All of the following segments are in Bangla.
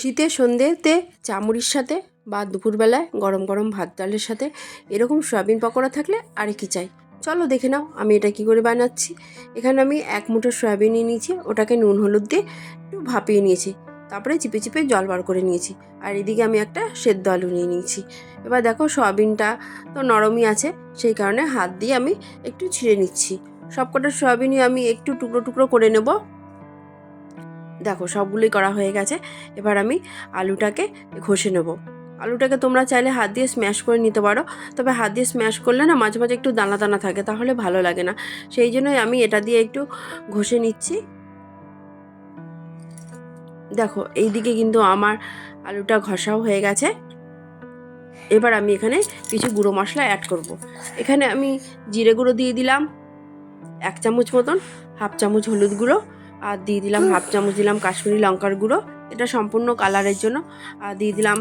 শীতের সন্ধ্যেতে চামড়ির সাথে বা দুপুরবেলায় গরম গরম ভাত ডালের সাথে এরকম সয়াবিন পকোড়া থাকলে আর কি চাই। চলো দেখে নাও আমি এটা কি করে বানাচ্ছি। এখানে আমি 1 মুঠো সয়াবিন নিয়ে নিয়েছি, ওটাকে নুন হলুদ দিয়ে একটু ভাপিয়ে নিয়েছি, তারপরে চিপে চিপে জল বার করে নিয়েছি। আর এদিকে আমি একটা সেদ্ধ আলু নিয়ে নিয়েছি। এবার দেখো সয়াবিনটা তো নরমই আছে, সেই কারণে হাত দিয়ে আমি একটু ছিঁড়ে নিচ্ছি। সবকটা সয়াবিনই আমি একটু টুকরো টুকরো করে নেব। দেখো সবগুলোই করা হয়ে গেছে। এবার আমি আলুটাকে ঘষে নেব। আলুটাকে তোমরা চাইলে হাত দিয়ে স্ম্যাশ করে নিতে পারো, তবে হাত দিয়ে স্ম্যাশ করলে না মাঝে মাঝে একটু দানা দানা থাকে, তাহলে ভালো লাগে না। সেই জন্যই আমি এটা দিয়ে একটু ঘষে নিচ্ছি। দেখো এইদিকে কিন্তু আমার আলুটা ঘষাও হয়ে গেছে। এবার আমি এখানে কিছু গুঁড়ো মশলা অ্যাড করব। এখানে আমি জিরে গুঁড়ো দিয়ে দিলাম 1 চামচ মতন, 1/2 চামচ হলুদ গুঁড়ো, আর দিয়ে দিলাম 1/2 চামচ দিলাম কাশ্মীরি লঙ্কার গুঁড়ো, এটা সম্পূর্ণ কালারের জন্য। আর দিয়ে দিলাম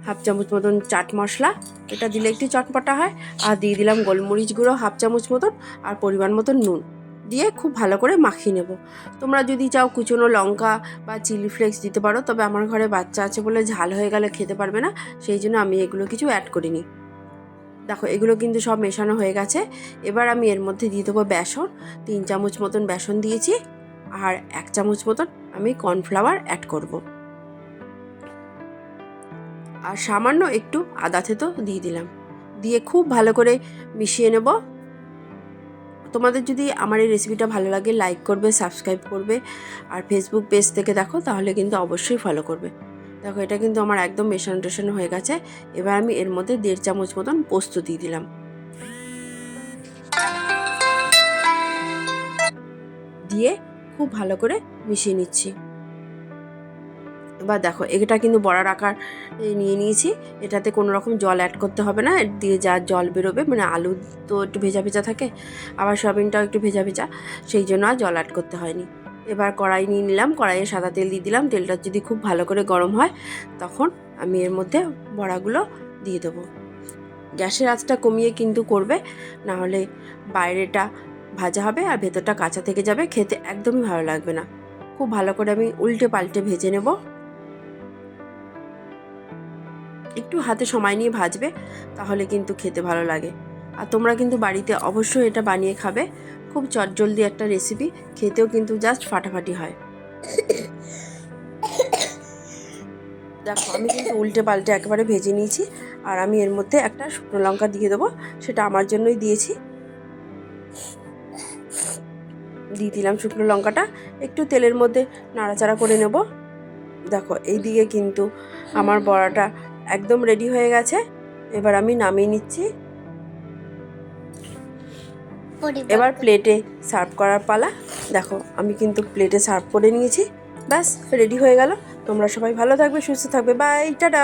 1/2 চামচ মতন চাট মশলা, এটা দিলে একটু চটপটা হয়। আর দিয়ে দিলাম গোলমরিচ গুঁড়ো 1/2 চামচ মতন, আর পরিমাণ মতন নুন দিয়ে খুব ভালো করে মাখিয়ে নেব। তোমরা যদি চাও কুচনো লঙ্কা বা চিলি ফ্লেক্স দিতে পারো, তবে আমার ঘরে বাচ্চা আছে বলে ঝাল হয়ে গেলে খেতে পারবে না, সেই জন্য আমি এগুলো কিছু অ্যাড করিনি। দেখো এগুলো কিন্তু সব মেশানো হয়ে গেছে। এবার আমি এর মধ্যে দিয়ে দেবো বেসন, 3 চামচ মতন বেসন দিয়েছি, আর 1 চামচ মতন আমি কর্নফ্লাওয়ার অ্যাড করব। আর সামান্য একটু আদা থেতো দিয়ে দিলাম, দিয়ে খুব ভালো করে মিশিয়ে নেব। তোমাদের যদি আমার এই রেসিপিটা ভালো লাগে লাইক করবে, সাবস্ক্রাইব করবে, আর ফেসবুক পেজ থেকে দেখো তাহলে কিন্তু অবশ্যই ফলো করবে। দেখো এটা কিন্তু আমার একদম মেশানো হয়ে গেছে। এবার আমি এর মধ্যে 1.5 চামচ মতন পোস্ত দিয়ে দিলাম, দিয়ে খুব ভালো করে মিশিয়ে নিচ্ছি। এবার দেখো এটা কিন্তু বড়ার আকার নিয়ে নিয়েছি, এটাতে কোনো রকম জল অ্যাড করতে হবে না। এর দিয়ে যা জল বেরোবে, মানে আলু তো একটু ভেজা ভেজা থাকে, আবার সয়াবিনটাও একটু ভেজা ভেজা, সেই জন্য আর জল অ্যাড করতে হয়নি। এবার কড়াই নিয়ে নিলাম, কড়াইয়ে সাদা তেল দিয়ে দিলাম। তেলটা যদি খুব ভালো করে গরম হয় তখন আমি এর মধ্যে বড়াগুলো দিয়ে দেবো। গ্যাসের আঁচটা কমিয়ে কিন্তু করবে, নাহলে বাইরেটা ভাজা হবে আর ভেতরটা কাঁচা থেকে যাবে, খেতে একদমই ভালো লাগবে না। খুব ভালো করে আমি উল্টে পাল্টে ভেজে নেব। একটু হাতে সময় নিয়ে ভাজবে, তাহলে কিন্তু খেতে ভালো লাগে। আর তোমরা কিন্তু বাড়িতে অবশ্যই এটা বানিয়ে খাবে, খুব চটজলদি একটা রেসিপি, খেতেও কিন্তু জাস্ট ফাটাফাটি হয়। দেখো আমি কিন্তু উল্টে পাল্টে একেবারে ভেজে নিয়েছি। আর আমি এর মধ্যে একটা শুকনো লঙ্কা দিয়ে দেবো, সেটা আমার জন্যই দিয়েছি। দিয়ে দিলাম শুকনো লঙ্কাটা, একটু তেলের মধ্যে নাড়াচাড়া করে নেব। দেখো এইদিকে কিন্তু আমার বড়াটা একদম রেডি হয়ে গেছে। এবার আমি নামিয়ে নিচ্ছি। এবার প্লেটে সার্ভ করার পালা। দেখো আমি কিন্তু প্লেটে সার্ভ করে নিয়েছি, ব্যাস রেডি হয়ে গেল। তোমরা সবাই ভালো থাকবে, সুস্থ থাকবে, বাই, টাটা।